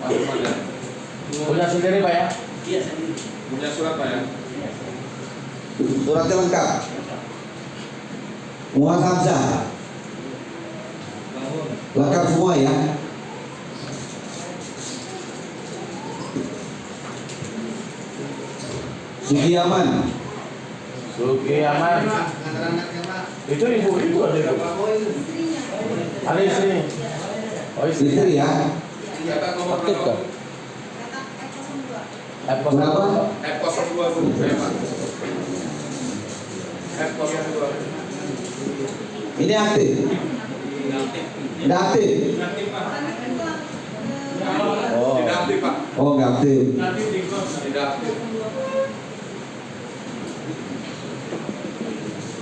Punya sendiri Pak ya? Iya sendiri. Punya surat Pak ya? Suratnya lengkap. Muhammad Hamzah. Lengkap semua ya. Sugiyaman. Sugiyaman. Itu ibu ada itu. Ada istri. Oh Istri ya. Catat nomor Aktif berapa? kan? Berapa? F02 Bu. Ya, Pak. F02. Ini aktif. Tidak aktif. Oh. Tidak aktif Pak. Oh, nggak aktif. Tidak aktif.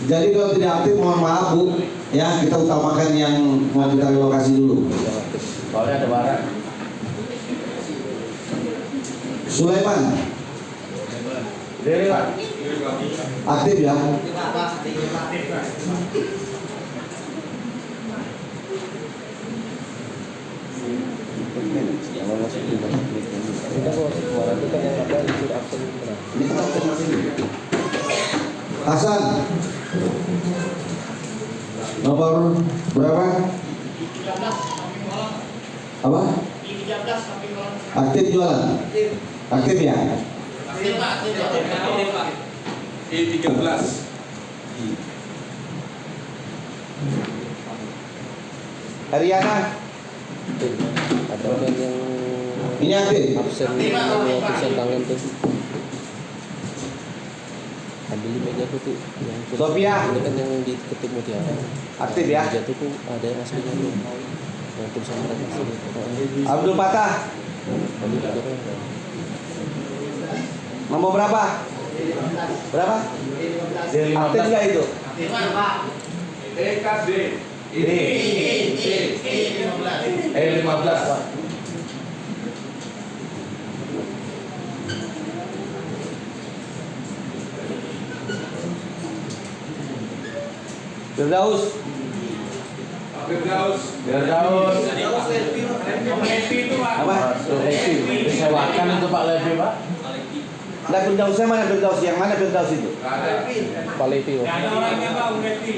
Jadi kalau tidak aktif mohon maaf Bu, ya kita utamakan yang mau kita relokasi dulu. Soalnya ada barang. Sulaiman Diri Pak. aktif ya. Hasan nomor berapa? Apa? Aktif jualan? Aktif ya? I13. Ariana Ada orang yang ini aktif? absen tangan tuh. Ambil meja tuh yang Sophia. ini kan yang diketik mutiara. Aktif ya? Meja tuh ada yang aslinya tuh. Yang tulisan mereka asli. Abdul Fatah Lalu juga kan. nomor berapa? Berapa? Diri Aktif nggak itu? EKD. Ini 15 Pak. Firdaus Firdaus. Firdaus. apa? Disewakan itu Pak Levi Pak. Nah, Firdausnya mana Firdaus? Yang mana Firdaus itu? Nggak ada. Pak Levi. Ada orangnya Pak, Uretti.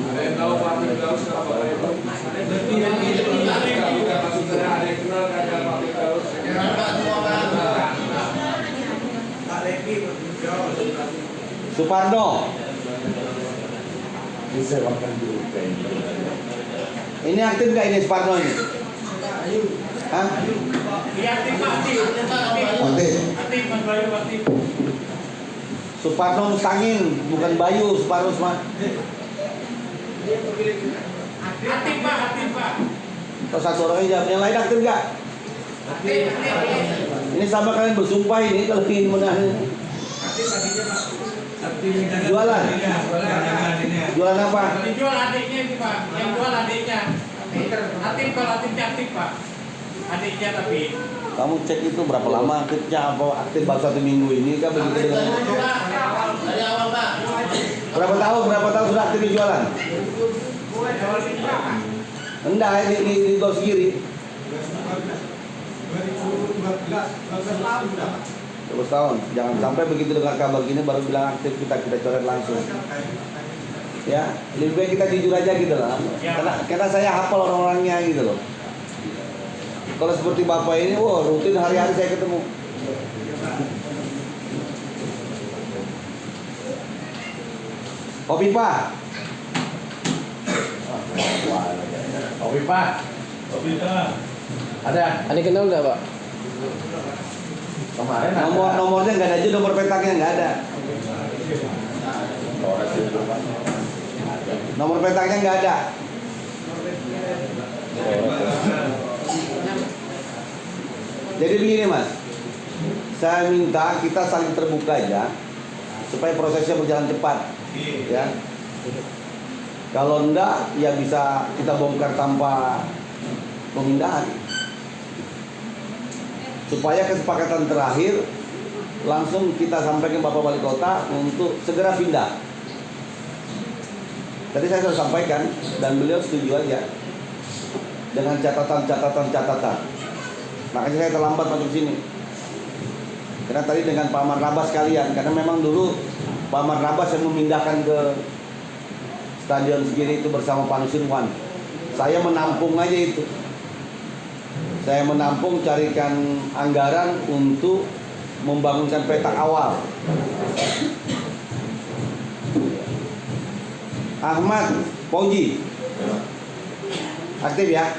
Ada yang tahu Pak Firdaus nggak Pak Ibu? Bukan maksud saya ada yang kenal nggak ada Pak Firdaus? Suparno Disewakan dulu. ini aktif nggak ini Suparno ini? Hah? Iya, aktif Pak, aktif. Aktif. Aktif, Mas Bayu, aktif. Suparno Mustangin bukan Bayu. Suparno semua. Aktif Pak, aktif Pak. Kalau satu orangnya jawab, yang lain aktif nggak? Aktif. Ini sama kalian bersumpah ini kalau ingin menang. Jualan. Jualan apa? Dijual adiknya ini Pak, yang jual adiknya. Aktif Pak, aktif Pak. Adiknya tapi. Kamu cek itu berapa lama aktifnya, apa aktif baru 1 minggu ini kan begitu dengan Dari awal Pak. berapa tahun sudah aktif di jualan? Enggak, ini kau sendiri. 12 tahun. Jangan sampai begitu dengar kabar gini baru bilang aktif, kita coret langsung. Ya, lebih baik kita jujur aja gitu lah. Karena saya hafal orang-orangnya gitu loh. Kalau seperti bapak ini, wah rutin hari-hari saya ketemu. Kopi Pak. Kopi Pak. Ada. Ani kenal nggak Pak? Kemarin ada. Nomornya nggak ada aja, nomor petaknya nggak ada. Nomor petaknya nggak ada. Jadi begini Mas, saya minta kita saling terbuka aja supaya prosesnya berjalan cepat, ya. Kalau enggak, ya bisa kita bongkar tanpa pemindahan. Supaya kesepakatan terakhir langsung kita sampaikan Bapak Wali Kota untuk segera pindah. Tadi saya sudah sampaikan dan beliau setuju aja dengan catatan. Makanya saya terlambat masuk sini. Karena tadi dengan Pak Marnabas sekalian, karena memang dulu Pak Marnabas yang memindahkan ke Stadion Segiri itu bersama Pak Nusirwan. Saya menampung aja itu. Saya menampung, carikan anggaran untuk membangunkan petak awal. Ahmad Fauji, aktif ya.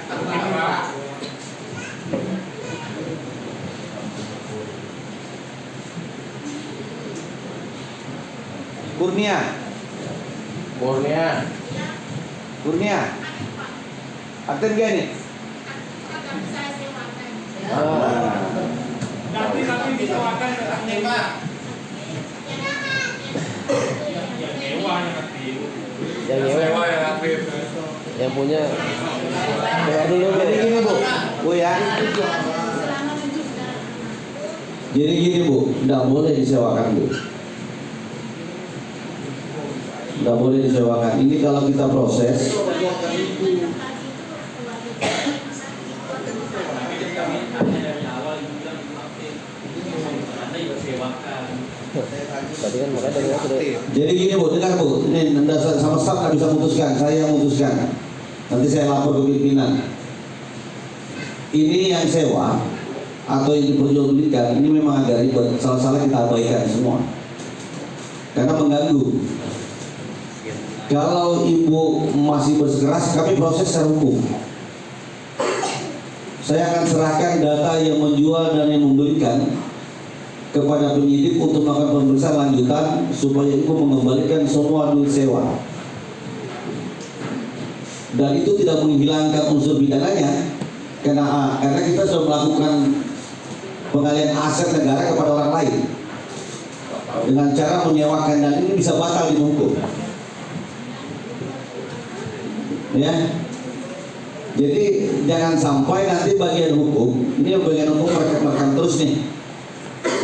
Kurnia, aktif gak nih? Nanti disewakan petaknya Pak. Yang nyewa yang aktif. Yang nyewa, Sewa yang aktif. yang punya. Coba dulu Bu. Jadi gini Bu ya. Jadi gini Bu, tidak boleh disewakan Bu. Tidak boleh disewakan. Ini kalau kita proses. Tadi kan makanya dari aku sudah. Jadi gini Bu, dengar Bu, ini dasar sama staff nggak bisa memutuskan, saya yang memutuskan. Nanti saya lapor ke pimpinan. Ini yang sewa atau yang diperjualbelikan, ini memang agak ribet. Salah-salah kita abaikan semua, karena mengganggu. Kalau Ibu masih bersikeras, kami proses secara hukum. Saya akan serahkan data yang menjual dan yang membelikan kepada penyidik untuk melakukan pemeriksaan lanjutan supaya Ibu mengembalikan semua duit sewa. Dan itu tidak menghilangkan unsur pidananya, karena kita sudah melakukan pengalihan aset negara kepada orang lain dengan cara menyewakan, dan ini bisa batal di hukum. Ya, jadi jangan sampai nanti bagian hukum, ini bagian hukum merekam terus nih,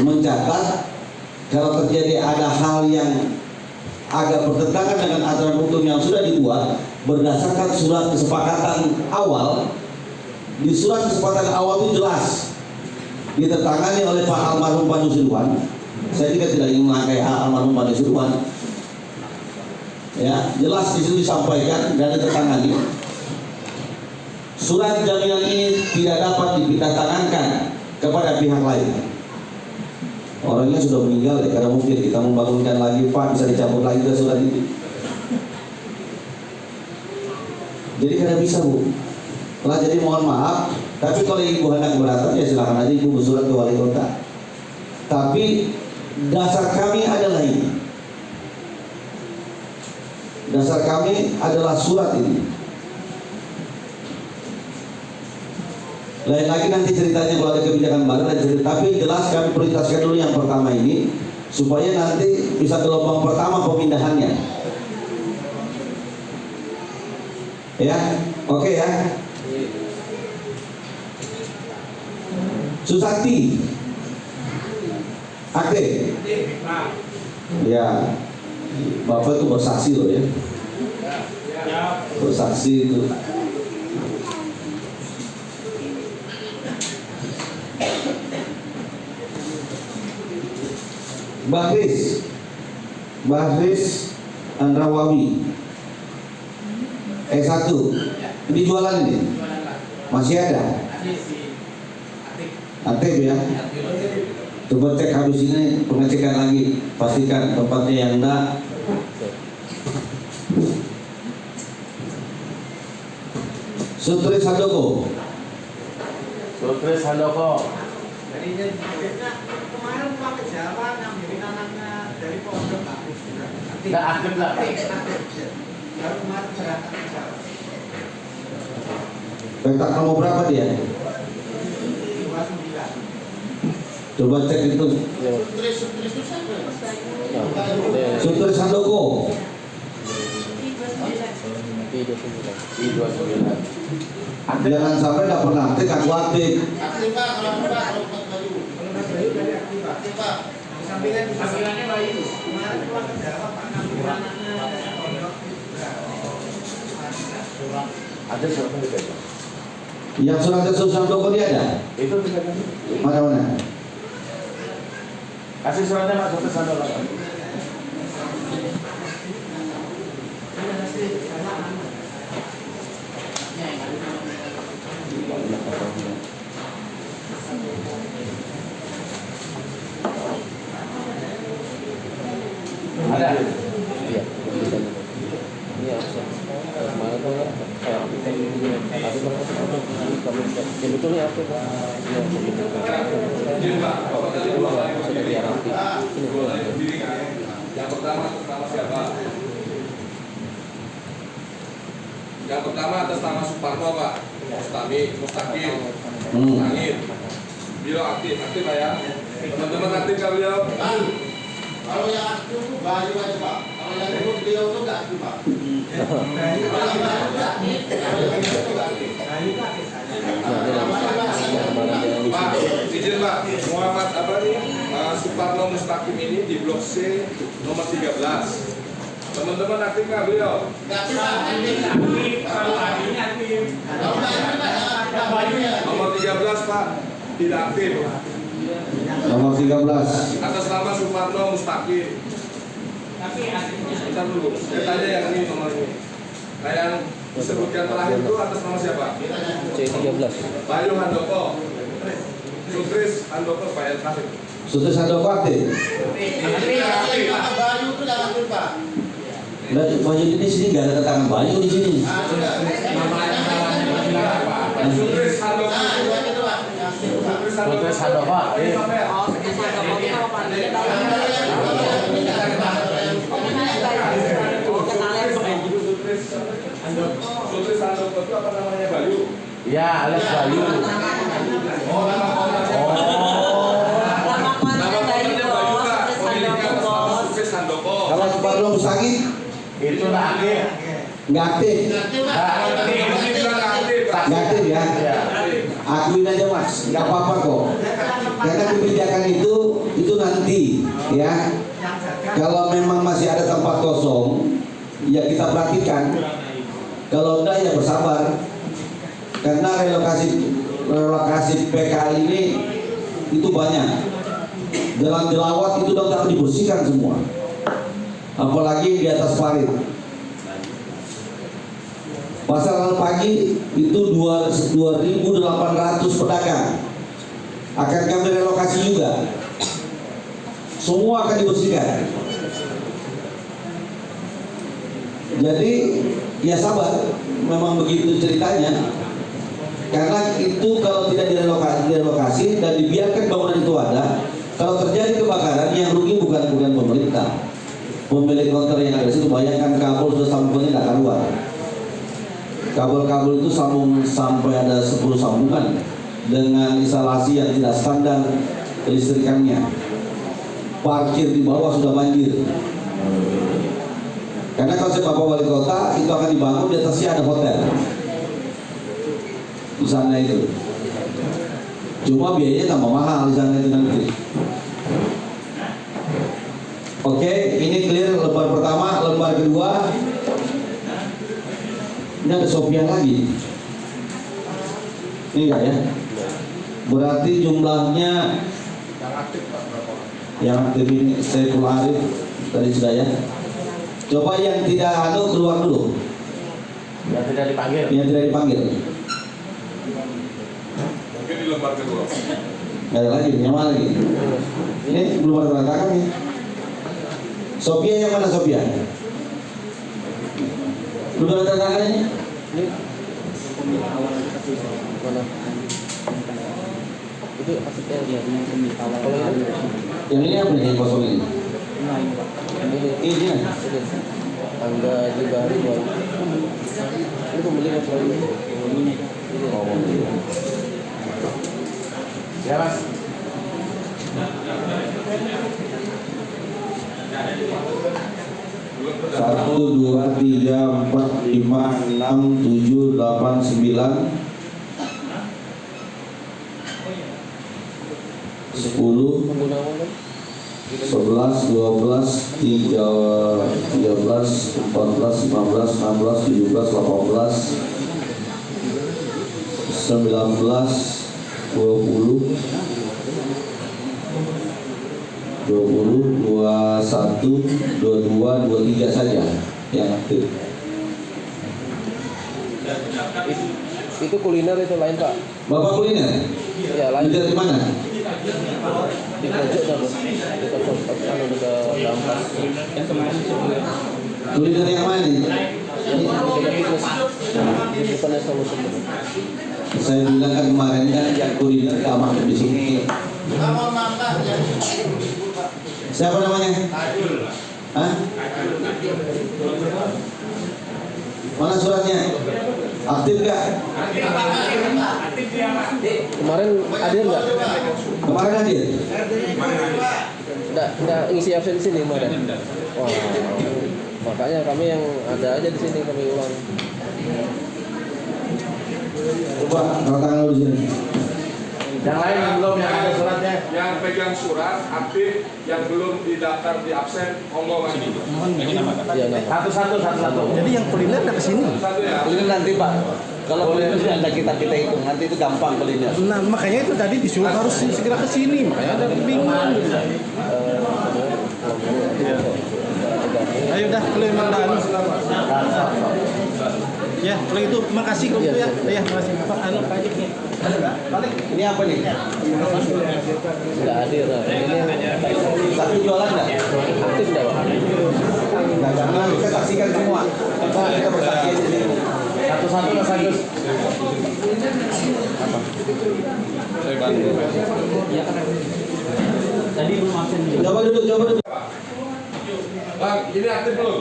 mencatat kalau terjadi ada hal yang agak bertentangan dengan aturan hukum yang sudah dibuat berdasarkan surat kesepakatan awal. Di surat kesepakatan awal itu jelas ditandatangani oleh Pak almarhum Pak Nusirwan. Saya juga tidak ingin mengangkai almarhum Pak Nusirwan. Ya, jelas di situ disampaikan dan ditandatangani. Surat jaminan ini tidak dapat ditandatangani kepada pihak lain. Orangnya sudah meninggal ya, karena mungkin kita membangunkan lagi Pak, bisa dicabut lagi ke surat itu. Jadi kada bisa Bu. Lah jadi mohon maaf, tapi kalau Ibu hendak keberatan ya silakan aja Ibu bersurat ke wali kota. Tapi dasar kami adalah ini. Dasar kami adalah surat ini. Lain lagi nanti ceritanya kalau ada kebijakan baru dan cerita, tapi jelas kami prioritaskan dulu yang pertama ini supaya nanti bisa gelombang pertama pemindahannya. Ya, oke ya. Susati, aktif. Ya, Bapak itu bersaksi loh ya. Bersaksi itu. Bahris Andrawawi S1 ini jualan ini masih ada aktif ya. Coba cek habis ini pengecekan lagi, pastikan tempatnya yang enggak. Sutris Handoko. Jadi kemarin Pak ke Jawa ngambilin anaknya dari pondok Pak. Nggak aktif lah. Baru kemarin berangkat ke Jawa. Petak nomor berapa dia? 29. Coba cek itu. Sutris Handoko. I29. Jangan sampai nggak pernah aktif, aku aktif. Aktif Pak, kalau baru. Aktif Pak. Sambilannya Bayu. Kemarin Pak ke Jawa Pak ngambilin anaknya dari pondok. Ada suratnya dipegang. Yang surat keputusan Handoko dia ada? Itu dipegang. Mana? Kasih suratnya Mas Sultan Handoko. Ada. Iya. Ini harusnya. Kemarin tuh kan kayak kita ini tapi kalau yang betul ya apa? Ya Izin Pak, Bapak tadi Bapak sudah diarapi. Ini boleh berdiri kan? Yang pertama atas nama siapa? Yang pertama atas nama Suparno Pak. Mustaqim. Langit. Beliau aktif Pak ya. Teman-teman aktif kan beliau? Kalau yang aktif itu Bayu aja Pak. Kalau yang itu beliau itu nggak aktif Pak. Kalau yang Bayu nggak aktif, kalau yang itu nggak aktif. Pak, izin Pak, Muhammad apa nih? Suparno Mustaqim ini di blok C nomor 13. Teman-teman aktif nggak beliau? Nggak aktif Pak. Kalau adiknya aktif. Kalau nggak aktif Pak, nggak Bayunya. Nomor 13 Pak, tidak aktif. Nomor 13. Atas nama Suparno Mustaqim. Tapi adiknya Sebentar dulu, saya tanya yang ini nomor ini. Nah yang disebutkan terakhir itu atas nama siapa? C13. Bayu Handoko. Sutris Handoko Pak yang terakhir. Sutris Handoko aktif. Bayu itu nggak aktif Pak. Dan Bayu ini sini nggak ada keterangan Bayu di sini. Sutris Handoko. Sultan Handoko. Sutris Handoko itu apa namanya Bayu? Ya, alias Bayu. Oh nama kontraknya Bayu Kak. Pemiliknya atas nama Sutris Handoko. Kalau Suparno Mustaqim Itu nggak aktif. nggak aktif. Ini bilang aktif Pak. Nggak aktif ya? Ya. Akuin aja Mas, nggak apa-apa kok. Karena kebijakan itu nanti ya. Kalau memang masih ada tempat kosong, ya kita perhatikan. Kalau enggak ya bersabar. Karena relokasi PKL ini itu banyak. Jalan Jelawat itu udah dibersihkan semua. Apalagi di atas parit. Pasar Rabu pagi itu 2.800 pedagang akan kami relokasi juga. Semua akan dibersihkan. Jadi ya sabar, memang begitu ceritanya. Karena itu kalau tidak direlokasi dan dibiarkan bangunan itu ada, kalau terjadi kebakaran yang rugi bukan pemerintah. Pemilik konter yang ada di situ, bayangkan kabel sudah sambungannya nggak keluar. Kabel-kabel itu sambung sampai ada 10 sambungan dengan instalasi yang tidak standar listrikannya. Parkir di bawah sudah banjir. Karena konsep Bapak Wali Kota itu akan dibangun di atasnya ada hotel. Di sana itu. Cuma biayanya tambah mahal di sana itu nanti. Oke, ini clear lembar pertama, lembar kedua. Ini ada Sofian lagi. Ini enggak ya? Berarti jumlahnya yang aktif ini Saiful Arif tadi sudah ya. Coba yang tidak keluar dulu. Yang tidak dipanggil. Yang tidak dipanggil. Mungkin di lembar kedua. Nggak ada lagi, yang mana lagi? Ini belum ada tanda nih. Sophia yang mana Sophia? Belum ada tanda tangannya? Ini mana? Itu maksudnya dia kalau Yang ini apa nih yang kosong ini? Ini Angga Jibari ini pemiliknya selalu ini. Ya Mas. Satu, dua, tiga, empat, lima, enam, tujuh, delapan, 9, 10, 11, 12, 13, 14, 15, 16, 17, 18, 20, 21, 22, 23 saja yang aktif. Itu kuliner itu lain Pak. Bapak kuliner? Ya lain. Kuliner di mana? Di pojok dah Bos. Dekat Lampas. Kuliner yang mana nih? Di depannya Solusi. Saya bilang kan kemarin kan yang kuliner kamar di sini. Kamu mama yang Siapa namanya? Hah? Mana suratnya? Aktif nggak? Aktif dia Pak. Kemarin hadir nggak? Kemarin hadir? Nggak ngisi absen di sini kemarin. Wah, makanya kami yang ada aja di sini kami ulang. Coba angkat tangan lu di sini. Yang lain yang belum yang ada suratnya. Yang pegang surat aktif, yang belum didaftar di absen, monggo Mas. Iya nama. Satu-satu. Jadi yang kuliner ada kesini. Satu ya. Kuliner nanti Pak. Kalau kuliner itu ada kita hitung, nanti itu gampang kuliner. Nah makanya itu tadi disuruh harus segera kesini. Makanya ada bingung. Ayo dah kalau memang dah anu. Ya kalau itu makasih kalau itu ya. Ya makasih Pak. Anu Pak. Balik. Ini apa nih? Nggak hadir. Nah. Ini yang Tapi jualan nggak? aktif nggak Pak? Nggak jangan, kita saksikan semua. Kita bersaksi aja di sini. Satu-satu Mas Agus. Saya bantu. Coba duduk. Bang, ini aktif belum?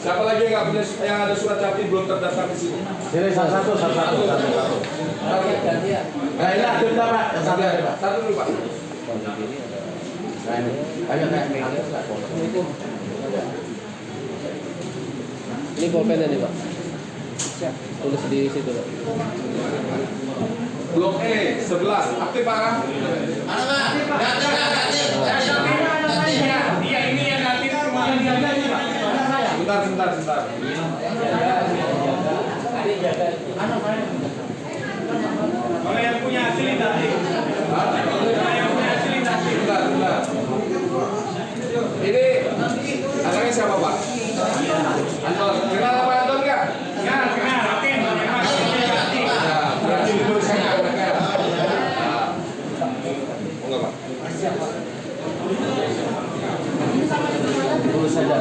Siapa lagi yang nggak punya yang ada surat capim belum terdaftar di sini? Sini satu-satu. Nah ini aktif dah Pak. Yang satu aja Pak. Satu dulu Pak. Nah ini. Ayo Kak. Ini pulpennya nih Pak. Tulis di situ Pak. Blok E 11 aktif Pak. mana Pak? Dia ini yang aktif kemarin dia aja Pak. Sebentar. Kalau yang punya asli tadi. Sebentar. Ini anaknya siapa Pak? Anton. Kenal apa Anton nggak? Ya, kenal. Oke. Ya, berarti dituliskan anaknya. Nah. Enggak Pak. Tulis saja.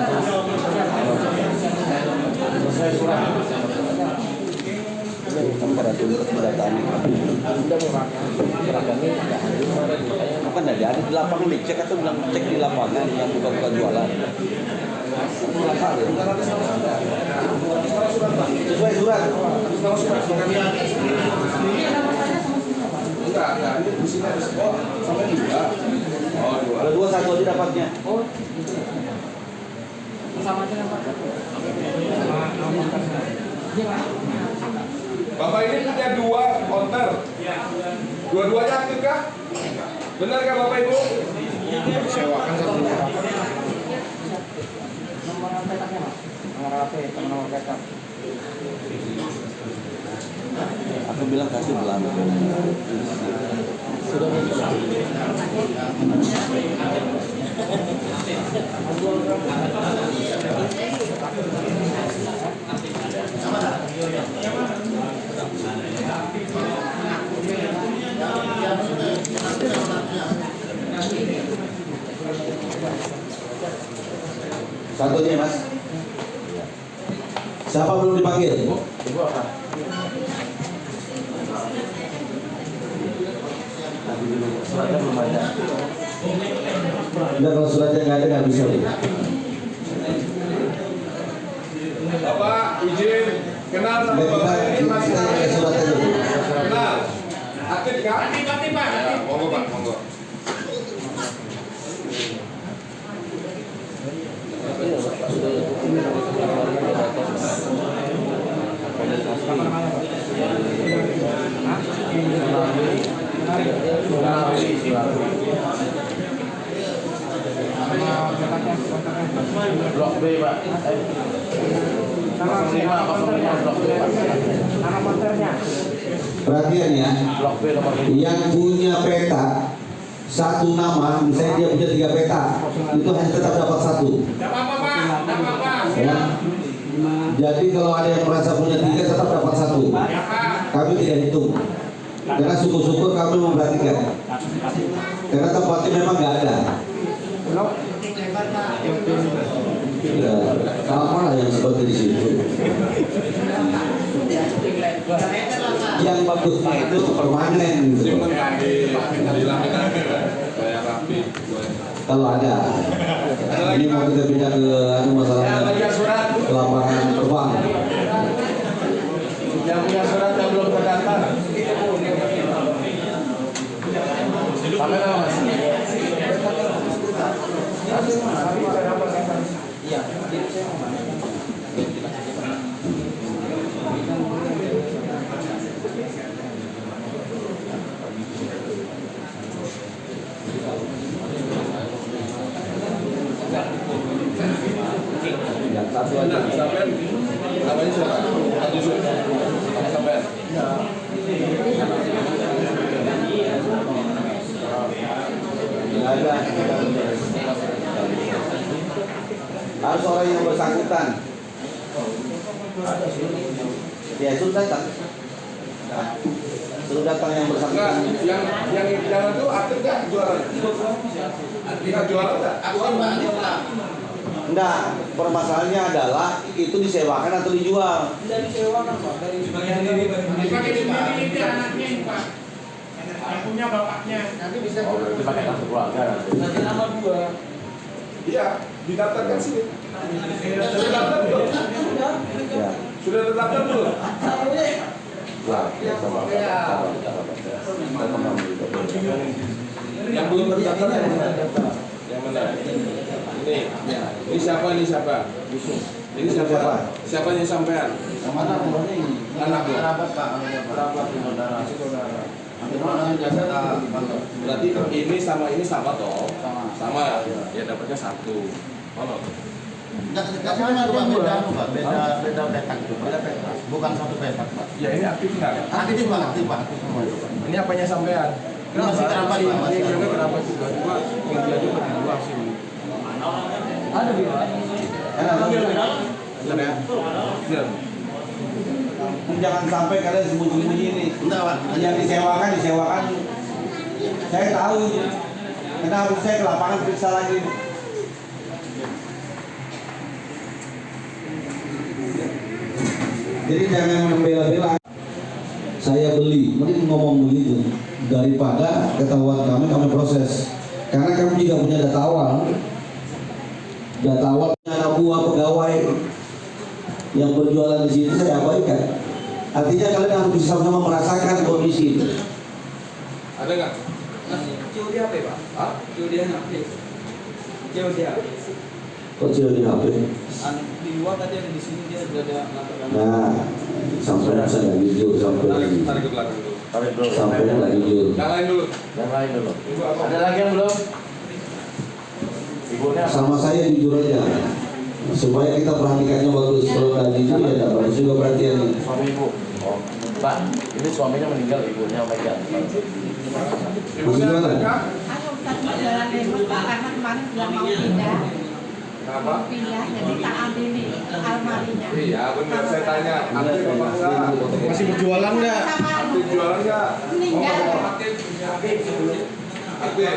Selesai surat. Temperatur pendataan ini. Udah Pak. Kami nggak hadir kemarin makanya. Bukan ada di lapangan dicek atau bilang cek di lapangan yang bukan jualan. Sesuai surat. Enggak. Ini di sini ada sekolah sampai 2. Oh, 2. Kalau 2 1 aja dapatnya. Bapak ini punya 2 konter. Dua-duanya aktif kah? Benar kah Bapak Ibu? Sewakan satu. Aku bilang kasih belakang. Sudah Satu aja Mas. Siapa belum dipanggil? Ibu apa? Nanti dulu suratnya belum ada. Enggak, kalau suratnya nggak ada nggak bisa nih. Bapak izin kenal sama Kita Bapak ini masih pakai surat aja. kenal. Aktif kah? Aktif Pak. Ya, monggo Pak, monggo. iya Pak. Sudah kemarin ada data. Blok B, Pak. 05 Blok B, Pak. Nama konternya. Perhatian ya, Blok B nomor 5. yang punya peta satu nama, misalnya dia punya 3 peta, itu hanya tetap dapat 1. Tidak apa-apa, Pak. Tidak apa-apa. Ya. Jadi kalau ada yang merasa punya 3 tetap dapat 1. Ya, Pak. Kami tidak hitung. Karena syukur-syukur kami memperhatikan. Karena tempatnya memang nggak ada. Ya, sama lah yang seperti di situ. Yang bagusnya itu permanen gitu. Simpen di laminasi kayak rapi. Kalau ada. Ini mau kita pindah ke masalahnya ke lapangan terbang. Yang punya surat yang belum terdaftar. Kamera Mas. Yang satu aja. Sampai namanya siapa? Satu Yusuf. Sampai. Nggak ada. Harus orang yang bersangkutan. Ya sudah datang. Sudah datang yang Enggak, bersangkutan. yang di jalan itu aktif nggak jualan? Nggak jualan nggak? Aku kan Pak, ini Pak. Enggak, permasalahannya adalah itu disewakan atau dijual. Dipakai sendiri itu anaknya ini, Pak. Yang punya bapaknya. Nanti bisa Oh, berarti pakai kartu keluarga nanti. Iya, didaftarkan sini. Sudah terdaftar belum? Ya. Sudah terdaftar belum? Lah, sabar. Yang belum terdaftar yang mana? Yang mana? Ini siapa? Ini siapa? Ini siapa? Siapa yang sampean? Yang mana nomornya ini? Anak lo. Kerabat Pak, kerabat saudara. Nanti mau dengan jasa kantor. Berarti ini sama toh? Sama. Sama. Ya dapatnya 1. Mana? Enggak sama Pak, beda Pak, beda petak itu. Beda petak. Bukan satu petak Pak. Ya ini aktif nggak? Aktif Pak, aktif Pak, aktif semua itu Pak. Ini apanya sampean? Ini masih kerabat Pak, masih Ini juga kerabat. kerabat juga. Cuma yang dia juga di luar sini. Ada di Benar ya? Benar. Jangan sampai kalian sembunyi-sembunyi ini. Enggak Pak. Yang disewakan. Saya tahu. Karena harus saya ke lapangan periksa lagi. Jadi jangan membela-bela. Saya beli, mending ngomong begitu daripada ketahuan kami proses. Karena kami juga punya data awal. Data awal anak buah pegawai yang berjualan di sini saya abaikan. Artinya kalian harus bisa sama merasakan kondisi itu. Ada nggak? COD HP Pak? Hah? COD HP. COD HP. Kok COD HP? Di luar tadi ada di sini dia sudah ada mengatakan. Nah, sampai saya nggak jujur sampai lagi. Tarik ke belakang dulu. Tarik dulu. Sampai nggak jujur. Yang lain dulu. Yang lain dulu. Ibu apa? Ada lagi yang belum? Ibunya apa? Sama saya jujur aja. Supaya kita perhatikannya bagus. Kalau nggak jujur ya nggak bagus juga perhatian. Suami ibu. Oh, Pak, ini suaminya meninggal, ibunya megang. Ibunya Masih jualan? Kak? Aku tadi jalan lewat Pak, karena kemarin bilang mau pindah. Kenapa? Mau pindah, jadi tak ambil nih almarinya. Iya benar, saya tanya. Aktif apa enggak? Masih berjualan nggak? Sama Aktif jualan nggak? meninggal. Aktif. Iya.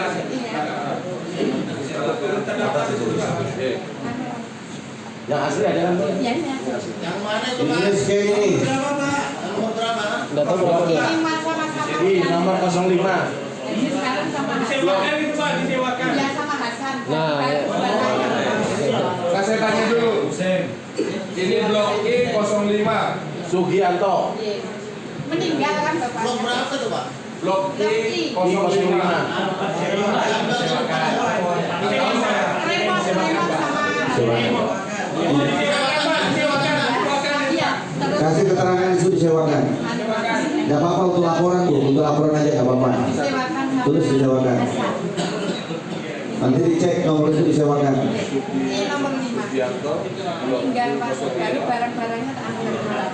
Yang asli ada kan? Iya, iya. Yang mana itu Pak? Ini skema ini. Berapa Pak? Nomor berapa? Nggak tahu berapa dia. Ini sama-sama. Di nomor 05. Jadi sekarang sama Hasan. Disewakan itu, Pak, disewakan. Iya, sama Hasan. Nah, ya. Nah, saya tanya dulu. Ini blok I 05. Sugianto. Iya. Meninggal kan Blok bapaknya. berapa tuh Pak? Blok I 05. Repot sama Iya, terus Kasih keterangan itu disewakan. Gak apa-apa untuk laporan Bu, untuk laporan aja gak apa-apa. disewakan sama Tulis disewakan. Hasan. Nanti dicek nomor itu disewakan. Ini nomor 5. Subianto. Tinggal masuk baru barang-barangnya tak angkat.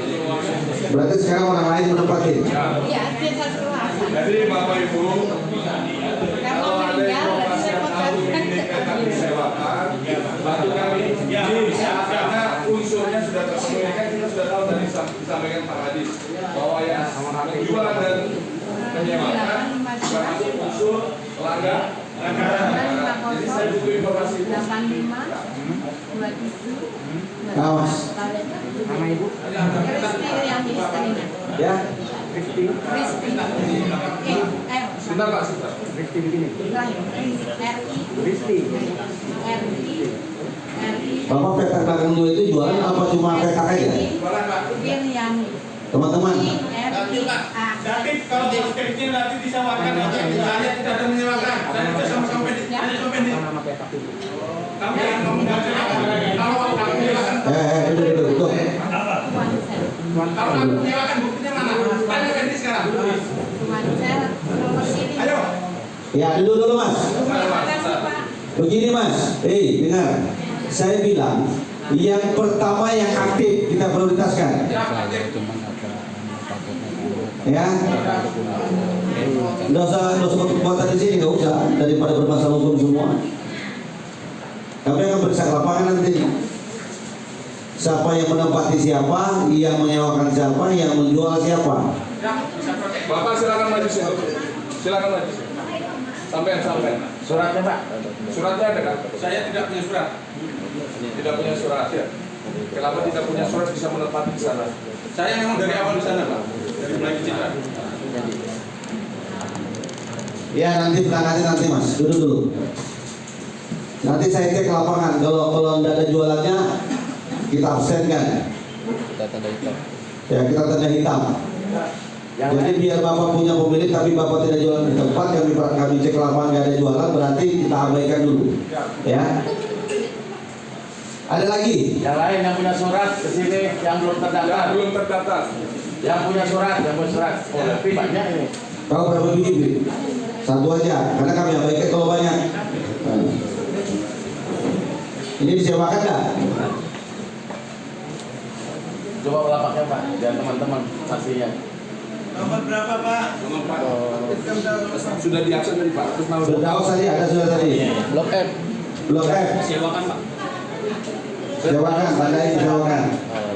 Berarti sekarang orang lain menempatin. Iya, dia satu rasa. Jadi Bapak Ibu, Kalau kalau ada meninggal, informasi yang tahu ini akan disewakan, bantu kami. Karena unsurnya sudah terpenuhi, kan kita sudah tahu tadi disampaikan Pak Hadis bahwa yang menjual dan menyewakan termasuk unsur pelanggan. Jadi saya butuh informasi itu. 85, 27, Awas. Nama ibu? Kristi yang istrinya. Ya. Kristi. Sebentar Pak, sebentar. Kristi. Bapak petak dagang dua itu jualan apa cuma petak aja? Iriani. Teman-teman. Jadi kalau skripnya nanti disewakan aja, saya tidak ada menyewakan, dan kita sama-sama pendek. Kami yang ngomong kalau kami menyewakan, Duduk. kalau kami menyewakan buktinya mana? Tanya pendek sekarang. Ayo. Ya, dulu Mas. Terima kasih Pak. Begini Mas, dengar. Saya bilang yang pertama yang aktif kita prioritaskan. Ya, nggak usah kekuatan di sini, nggak usah, daripada bermasalah hukum semua. Kami akan periksa ke lapangan nanti. Siapa yang menempati siapa, yang menyewakan siapa, yang menjual siapa. Bapak silakan maju sini. Silakan maju sini. Sampai. Suratnya Pak. Suratnya ada kan? Saya tidak punya surat. Tidak punya surat ya. Kenapa tidak punya surat bisa menempati di sana? Saya memang dari awal di sana Pak, dari mulai Citra. Ya nanti Mas, dulu. Nanti saya cek ke lapangan. Kalau tidak ada jualannya, kita absenkan. Kita tanda hitam. Ya kita tanda hitam. Jadi biar Bapak punya pemilik tapi Bapak tidak jualan di tempat, kami cek ke lapangan nggak ada jualan, berarti kita abaikan dulu. Ya. Ada lagi? Yang lain yang punya surat ke sini yang belum terdaftar. Belum terdaftar. Yang punya surat. Oh, tapi banyak ini. Tahu berapa biji? Satu aja, karena kami abaikan kalau banyak. Nah. Ini disewakan nggak? Coba lapaknya Pak, dan teman-teman saksinya. Nomor berapa Pak? Sudah diabsen tadi Pak. Terus nama Sudah tadi ada sudah tadi. Blok F. Blok F. Sewakan Pak. Sewakan, tandain sewakan.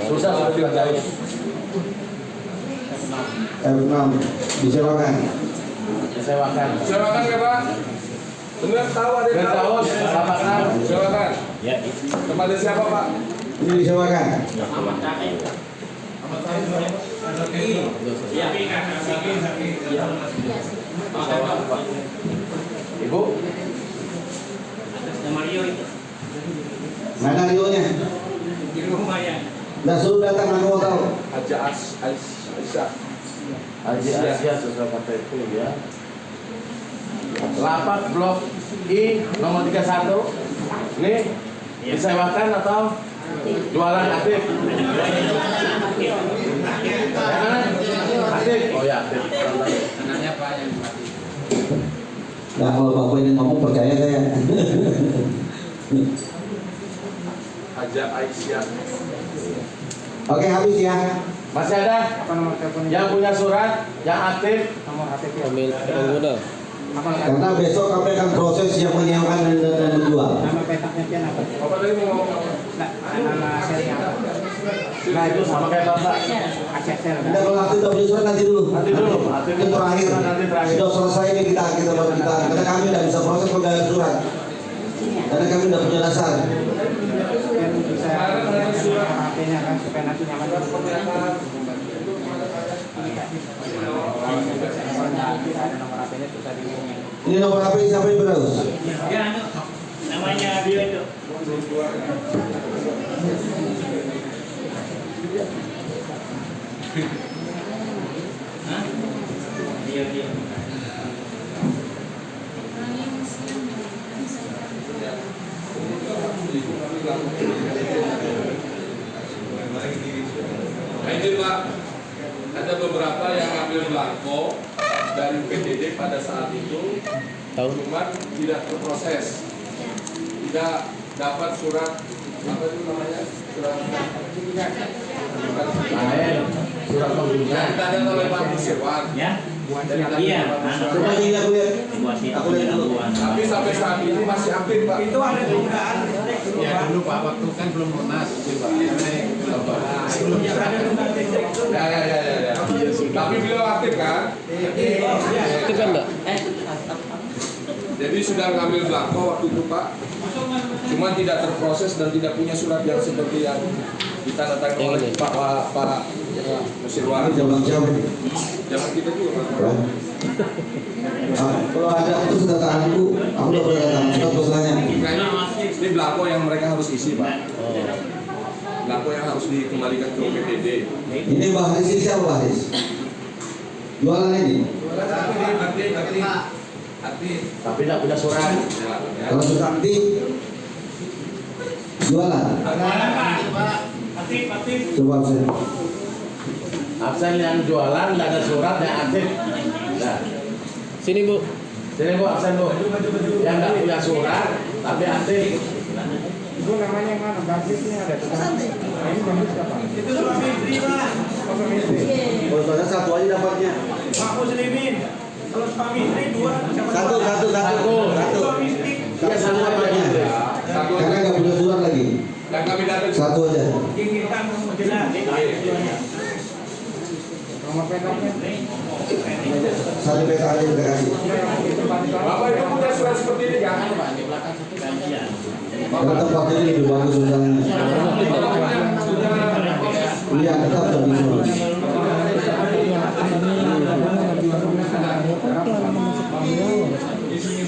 Susah jauh. F6 disewakan. Disewakan. Silakan ya Pak. Benar tahu ada yang tahu. Sama Silakan. Ya. Kepada siapa Pak? Ini disewakan. Ibu. Mana Rio-nya? Nah suruh datang aku mau tahu. Aisyah. Haji Asia sesuai KTP ya. Lapak blok I nomor 31. Ini disewakan atau jualan aktif? Aktif. Oh ya aktif. Anaknya Pak yang mati. Nah kalau Bapak ini ngomong percaya saya. Haja Aisyah. Oke habis ya. Masih ada? Apa nomor teleponnya? Yang punya surat, yang aktif? Nomor HTP. Pemilik pengguna. Karena besok kami akan proses yang menyewakan dan menjual. Nama petaknya Pian apa? Bapak tadi mau ngomong apa? Nah, nama selnya apa? Nah itu sama kayak Bapak. Aceh sel. Kita kalau aktif tak punya surat nanti dulu. Nanti dulu. Aktif Itu terakhir. Nanti terakhir. Sudah selesai ini kita baru kita. Karena kami tidak bisa proses kalau nggak ada surat. Karena kami tidak punya dasar. Biar bisa HP-nya kan supaya nanti nyaman. Ada nomor HP-nya susah dihubungi. Ini nomor HP siapa yang beraus? Ya, namanya dia itu. Hah? Dia. Nah ini Pak, ada beberapa yang ambil belangko dari PDD pada saat itu, Tahu. cuman tidak terproses, tidak dapat surat apa itu namanya? Lain, surat pengunduran. Kita ada oleh Pak Nusirwan. Ya. Iya. Coba ini aku lihat. Aku lihat dulu. Tapi sampai saat ini masih aktif Pak. Itu ada penundaan. Ya dulu Pak, waktu kan belum lunas. Sebelum ada undang-undang. Ya. Tapi beliau aktif kan? Itu kan enggak? Jadi sudah ngambil belangko waktu itu Pak. Cuma tidak terproses dan tidak punya surat yang seperti yang ditandatangani Yang oleh ini. Pak Nusirwan. Zaman siapa? Jangan kita juga Pak. Kalau ada itu sudah tanganku, aku udah pernah datang. Sudah pesannya. Ini belangko yang mereka harus isi Pak. Belangko yang harus dikembalikan ke UPTD. Ini Mbak Haris ini siapa Mbak Haris? Jualan ini? Tapi tidak punya surat. Kalau sudah aktif, jualan. Aktif. Coba saya. Absen yang jualan, tidak ada surat yang aktif. Nah, Sini Bu. sini Bu, absen Bu. Yang tidak punya surat, tapi aktif. Itu namanya mana? Basisnya ada. Ini bagus siapa? Itu suami istri Pak. Suami istri. Kalau soalnya satu aja dapatnya. Pak Muslimin. Kalau suami istri dua. Satu. Suami istri. Iya, satu dapatnya. Satu Karena nggak punya surat lagi. dan kami datang Satu aja. Inginkan jelas. Nomor pedangnya. Satu peta aja kita kasih. Bapak Ibu punya surat seperti ini kan? Karena tempatnya ini lebih bagus misalnya. Iya, tetap lebih bagus.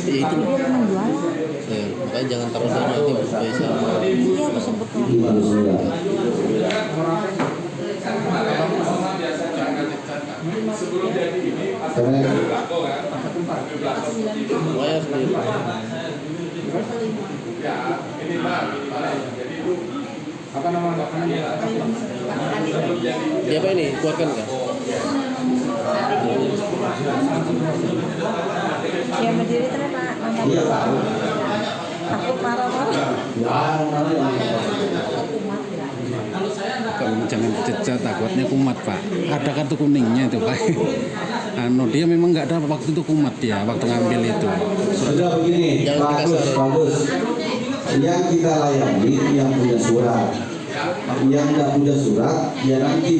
Itu. Ya, makanya jangan taruh sana nanti biasa. Iya, tersebut kan. Bagus sudah. Sebelum jadi ini, Karena belangko kan? Belangko seperti itu. Semuanya sendiri. Ya, ini Pak. Jadi itu Apa nama bapaknya? sebelum jadi Siapa ini? Kuatkan kah? Ya berdiri terus Pak. iya Pak. Aku marah-marah. Kamu jangan dicecat, takutnya kumat Pak. Ada kartu kuningnya itu Pak. Dia memang nggak ada waktu itu kumat ya, waktu ngambil itu. Sudah begini, Jangan bagus. Yang kita layani yang punya surat. Yang tidak punya surat, ya nanti.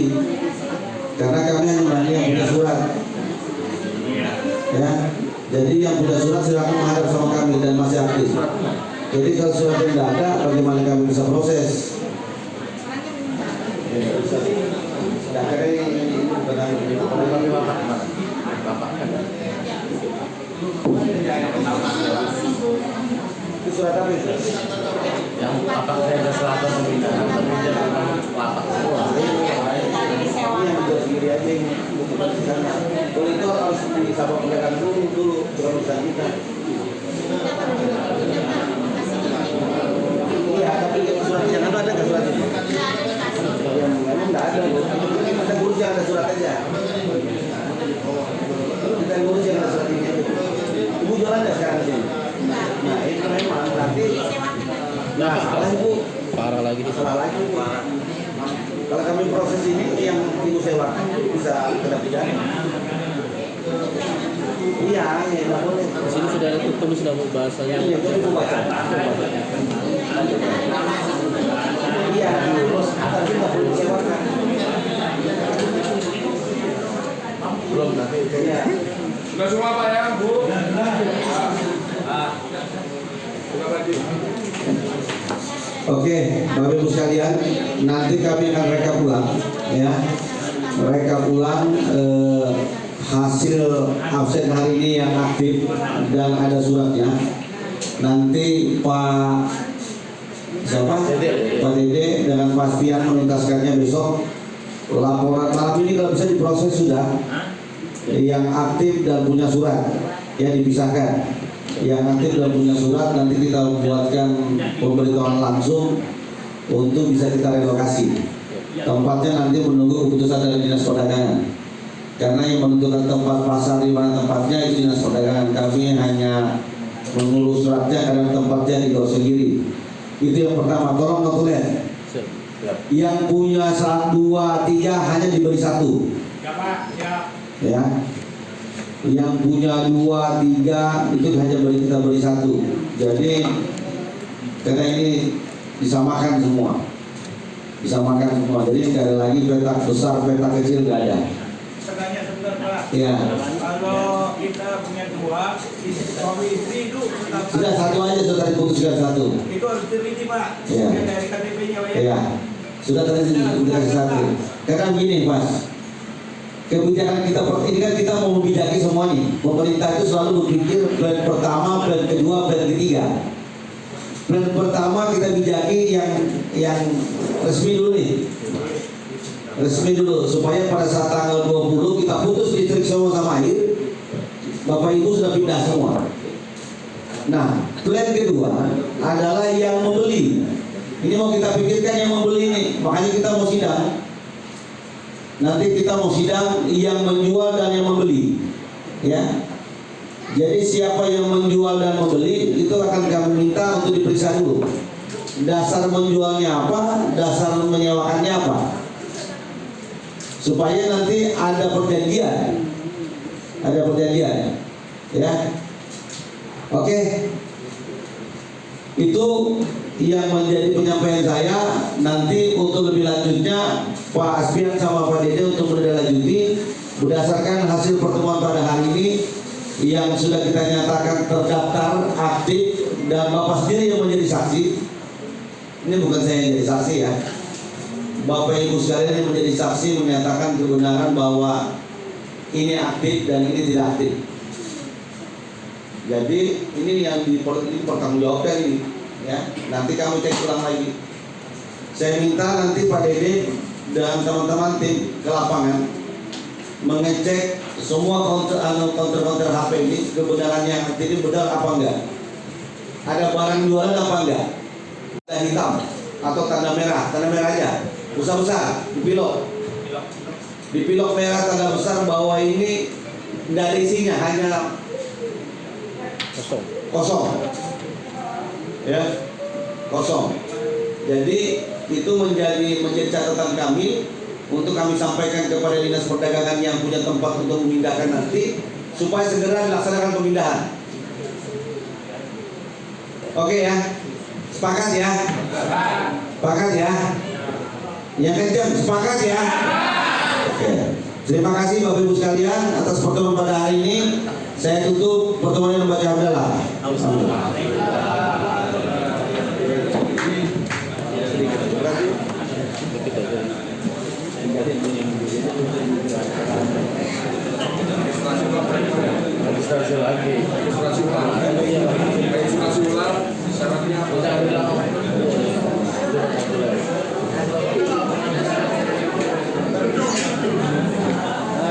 Karena kami hanya melayani yang punya surat. Ya, jadi yang punya surat silakan menghadap sama kami dan masih aktif. Jadi kalau surat tidak ada, bagaimana kami bisa proses? Sedangkan ini benar Bapak kemana? Bapak kan? itu surat apa itu? Yang Bapak saya selatan meminta, tapi dia lapak semua. Ini yang jual sendiri aja yang bukan di sana. Kalau itu harus disabak pedagang dulu bukan urusan kita. Iya, tapi suratnya jangan ada nggak surat itu? Memang nggak ada. Kita ngurus yang ada surat aja. Kita ngurus yang ada surat ini. Ibu jualan nggak sekarang sini? Nah itu memang berarti. Nah salah ibu. Parah lagi di Salah lagi ibu. Kalau kami proses ini yang ibu sewakan bisa kena pidana. Iya, nggak boleh. Di sini sudah ada tulis nama bahasanya. Iya, itu ibu baca. Iya, terus tapi nggak boleh disewakan. Belum nanti. Iya. sudah semua Pak ya, Bu. Terima kasih. Oke, Bapak Ibu sekalian, nanti kami akan reka ulang, ya, reka ulang hasil absen hari ini yang aktif dan ada suratnya. Nanti Pak siapa? Pak Dede dengan pastian menuntaskannya besok. Laporan malam ini kalau bisa diproses sudah. Yang aktif dan punya surat, ya dipisahkan. Yang aktif dan punya surat nanti kita buatkan pemberitahuan langsung untuk bisa kita relokasi. Tempatnya nanti menunggu keputusan dari Dinas Perdagangan. Karena yang menentukan tempat pasar di mana tempatnya itu Dinas Perdagangan. Kami hanya mengurus suratnya karena tempatnya di Gor sendiri. Itu yang pertama, tolong notulen. Yang punya 1, 2, 3 hanya diberi 1. Ya Pak, siap. Ya. Yang punya 2, 3 itu hanya kita beri 1. Jadi karena ini disamakan semua. Disamakan semua. Jadi tidak ada lagi petak besar, petak kecil, nggak ada. Pertanyaan sebentar Pak. Ya. Kalau kita punya 2, suami istri itu tetap Sudah 1 aja sudah diputuskan 1. itu harus teliti Pak. Iya. Yang dari KTP-nya Pak ya. Ya. Sudah diputuskan 1. Karena begini Mas. Kebijakan kita ini kan kita mau membijaki semuanya. Pemerintah itu selalu berpikir plan pertama, plan kedua, plan ketiga. Plan pertama kita bijaki yang resmi dulu nih. Resmi dulu supaya pada saat tanggal 20 kita putus listrik semua sama air. Bapak Ibu sudah pindah semua. Nah, plan kedua adalah yang membeli. Ini mau kita pikirkan yang membeli ini. Makanya kita mau sidang. Nanti kita mau sidang yang menjual dan yang membeli, ya. Jadi siapa yang menjual dan membeli itu akan kami minta untuk diperiksa dulu. Dasar menjualnya apa, dasar menyewakannya apa, supaya nanti ada perjanjian, ya. Oke. Itu yang menjadi penyampaian saya. Nanti untuk lebih lanjutnya Pak Asbian sama Pak Dede untuk menindaklanjuti berdasarkan hasil pertemuan pada hari ini yang sudah kita nyatakan terdaftar, aktif, dan Bapak sendiri yang menjadi saksi. Ini bukan saya yang jadi saksi ya. Bapak Ibu sekalian yang menjadi saksi menyatakan kebenaran bahwa ini aktif dan ini tidak aktif. Jadi ini yang dipertanggungjawabkan ini. Ya, nanti kamu cek ulang lagi. Saya minta nanti Pak Dede dan teman-teman tim ke lapangan mengecek semua counter HP ini kebenarannya ini benar apa enggak. Ada barang jualan apa enggak? Tanda hitam atau tanda merah aja, besar di pilok merah tanda besar bahwa ini tidak ada isinya, hanya kosong. Ya, kosong. Jadi itu menjadi catatan kami untuk kami sampaikan kepada Dinas Perdagangan yang punya tempat untuk memindahkan nanti supaya segera dilaksanakan pemindahan. Oke ya, sepakat ya, yang kencang sepakat ya. Oke. Terima kasih Bapak Ibu sekalian atas pertemuan pada hari ini. Saya tutup pertemuan yang membaca hamdalah. Registrasi lagi. Registrasi ulang. Syaratnya apa?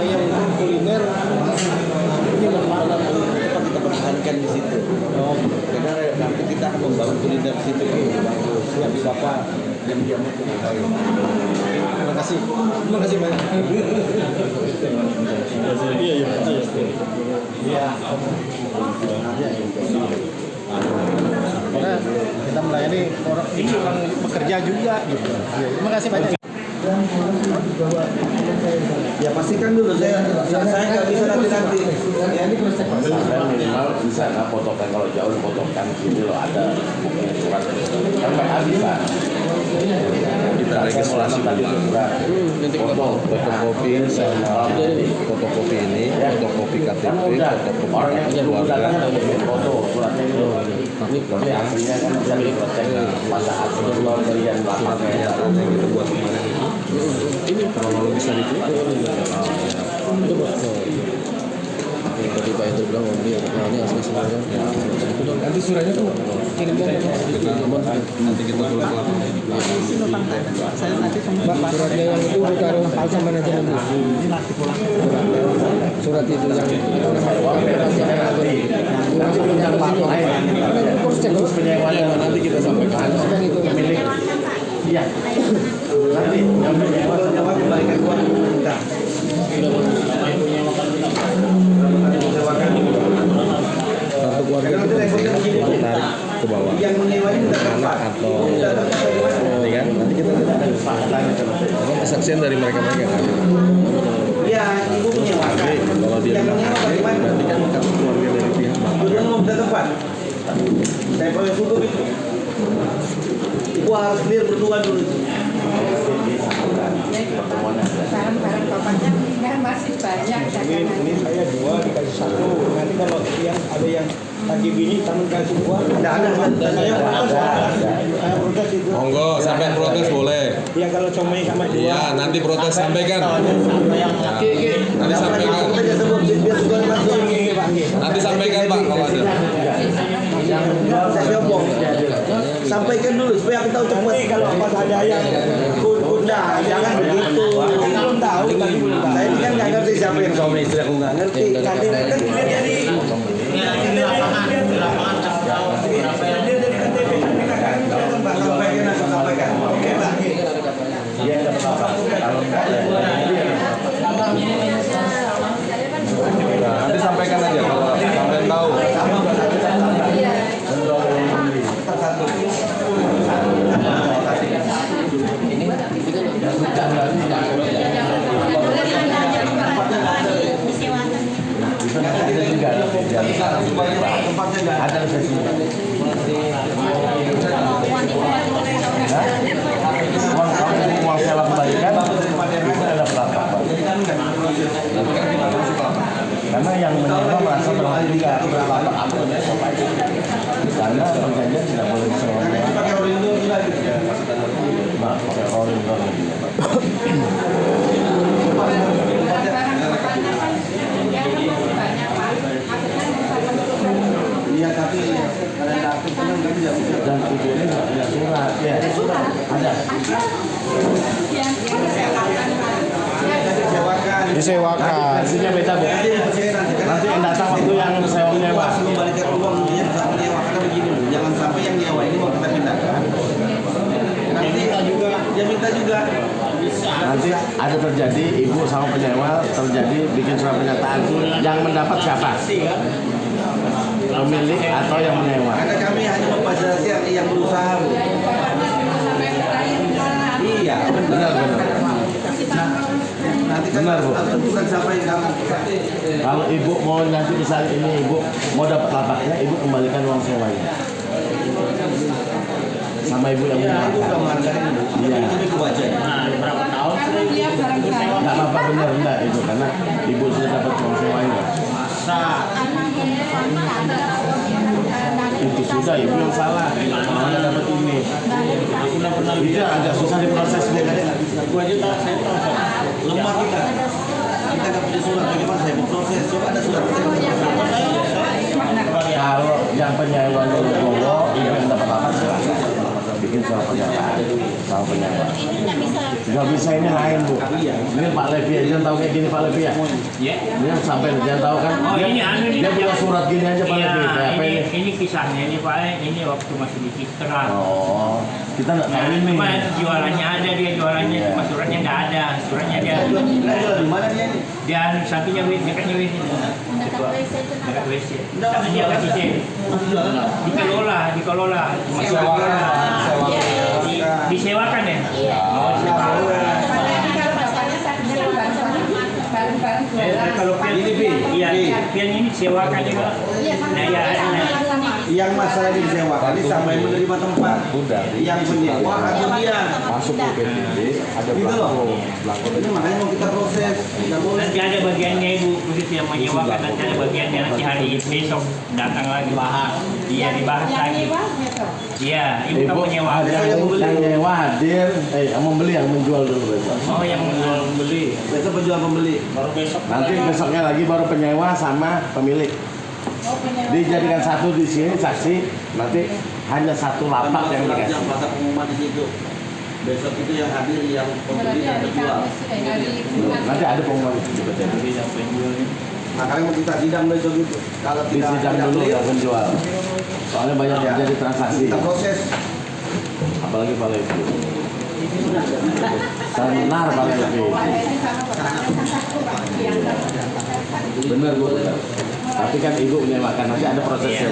Yang kuliner ini mana kita pertahankan di situ. Karena nanti kita akan membangun kuliner di situ. Bagus. Tapi Bapak diam-diam itu. Terima kasih banyak. Iya. Karena kita melayani orang ini orang pekerja juga gitu. Terima kasih banyak. Ya pastikan dulu saya nggak bisa nanti. Ya ini proses. Minimal bisa nggak fotokan, kalau jauh fotokan sini loh ada bukti surat. Kan nggak bisa. Kita registrasi tadi surat. Fotokopi sama fotokopi ini, fotokopi KTP, fotokopi keluarga, foto suratnya itu. Ini aslinya kan bisa diproses pada asli keluarga lapangnya. kita buat kemarin. Ini kronologis tadi itu. Tadi Pak Hendro bilang ini asli semuanya. Nanti suratnya tuh kirimkan nanti kita keluar. Saya nanti sama Suratnya yang itu ditaruh palsu manajemen. Surat itu yang Terus penyewaannya nanti kita sampaikan milik. Iya. Nanti yang menyewa kembalikan uang pemerintah. satu warga itu tarik ke bawah. Yang menyewa ini minta tempat. Atau Minta tempat dari mana? ini kan nanti kita ada kesaksian dari mereka kan. Iya, ibu menyewakan. Kalau dia Yang bilang menyewa hak, bagaimana? berarti kan keluarga dari pihak bapak. Ibu mau minta tempat. Saya proses hukum itu. Ibu harus clear berdua dulu. Barang-barang bapaknya meninggal masih banyak Ini saya 2 dikasih 1. Nanti kalau yang ada yang lagi bini tangan kasih buah. Tidak ada. Saya protes. Saya protes itu. Monggo, sampai protes boleh. Yang kalau comai sama dia. Iya, nanti protes sampaikan. Nanti sampaikan. Saja sebelum biar juga langsung. Nanti sampaikan Pak kalau ada. Saya ngomong. Sampaikan dulu supaya aku tahu cepat. Nanti kalau pas ada yang Nah, jangan begitu. belum tahu tadi belum tahu. Saya ini kan nggak ngerti siapa yang suami istri, aku nggak ngerti. Nanti kan dilihat dari Sampaikan. Oke, Pak. Dia dapat apa? Kalau nggak Nanti sampaikan aja kalau sampai tahu. tempatnya nggak ada sesi. Uang sewa kembalikan itu ada berapa? Karena yang menyewa merasa berharga berapa akunnya karena perjanjian tidak boleh disewa. Pakai orindo juga gitu. Pakai orindo. Iya tapi kadang aktif kan nggak bisa dan ibu ini nggak punya surat ya. Ada surat? Ada. Disewakan. Versinya beda bu. Nanti yang datang waktu yang sewanya pak. Kembalikan uang yang menyewakan begini. Jangan sampai yang nyewa ini mau kita pindahkan. Nanti dia minta juga. Nanti ada terjadi ibu sama penyewa terjadi bikin surat pernyataan. Yang mendapat siapa? Pemilik atau yang menyewa? Karena kami hanya memfasilitasi yang berusaha bu. Iya benar. Nanti kan bukan siapa yang kamu. Kalau ibu mau nanti misalnya ini ibu mau dapat lapaknya, ibu kembalikan uang sewanya. Sama ibu yang menyewa. Itu udah menghargai ibu. Iya. Itu aja. Berapa tahun? Karena dia barang-barang. Nggak apa-apa benar enggak ibu karena ibu sudah dapat uang sewanya. Itu sudah ibu yang salah. Mana dapat ini? Itu agak susah diproses bu. Gua aja tahu saya tahu. Lemah kita. Kita nggak punya surat bagaimana saya mau proses? Coba ada surat saya. Kalau yang penyewa dulu Bowo, ibu yang dapat apa silakan. Bikin surat pernyataan sama penyewa. Nggak bisa ini lain bu. Ini Pak Levi aja tahu kayak gini Pak Levi ya. Ini sampai jangan tahu kan. Dia punya surat gini aja Pak Levi. Kayak Ini kisahnya ini Pak, ini waktu masih di Citra. Oh, kita nggak tahu ini. Cuma jualannya ada, dia jualannya cuma suratnya nggak ada. Suratnya dia. Di mana dia ini? Dia sampingnya WC, dekatnya WC. Dekat WC. Tapi dia kasih cek. Dikelola. Disewakan ya? Oh, kalau pian ini disewakan juga. Nah, ya. Yang masalah ini disewakan ini sama yang menerima tempat. Yang menyewa atau dia Masuk ke PPD ada gitu loh. Ini makanya mau kita proses. Nggak boleh. Nanti ada bagiannya ibu khusus yang menyewakan, nanti ada bagiannya nanti hari besok datang lagi bahas. Iya dibahas lagi. Iya, ibu kan menyewa. Yang nyewa hadir, yang membeli yang menjual dulu besok. Oh yang menjual membeli. Besok penjual pembeli. Baru besok. Nanti besoknya lagi baru penyewa sama pemilik. Dijadikan satu di sini saksi, nanti hanya satu lapak yang dikasih. Masa pengumuman di situ. Besok itu yang hadir yang pembeli dan penjual. Nanti ada pengumuman di situ. Makanya mau kita sidang besok itu. Kalau tidak sidang dulu yang penjual. Soalnya banyak terjadi transaksi. Kita proses. Apalagi Pak Levi. Benar Pak Levi. Benar Bu. Tapi kan ibu menyewakan, nanti ada prosesnya.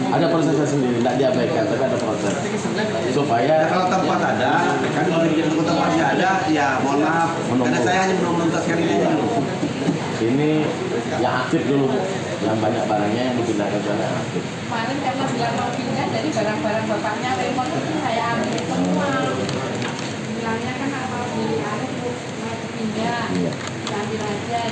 Ada prosesnya sendiri, tidak diabaikan, tapi ada proses. Supaya Kalau tempat ada, kan kalau tempatnya ada, ya mohon maaf. Karena saya hanya menuntaskan ini dulu. ini yang aktif dulu, yang banyak barangnya yang dipindahkan ke sana aktif. Kemarin karena bilang mau pindah, jadi barang-barang bapaknya remote itu saya ambil semua. Bilangnya kan mau pindah, ambil aja.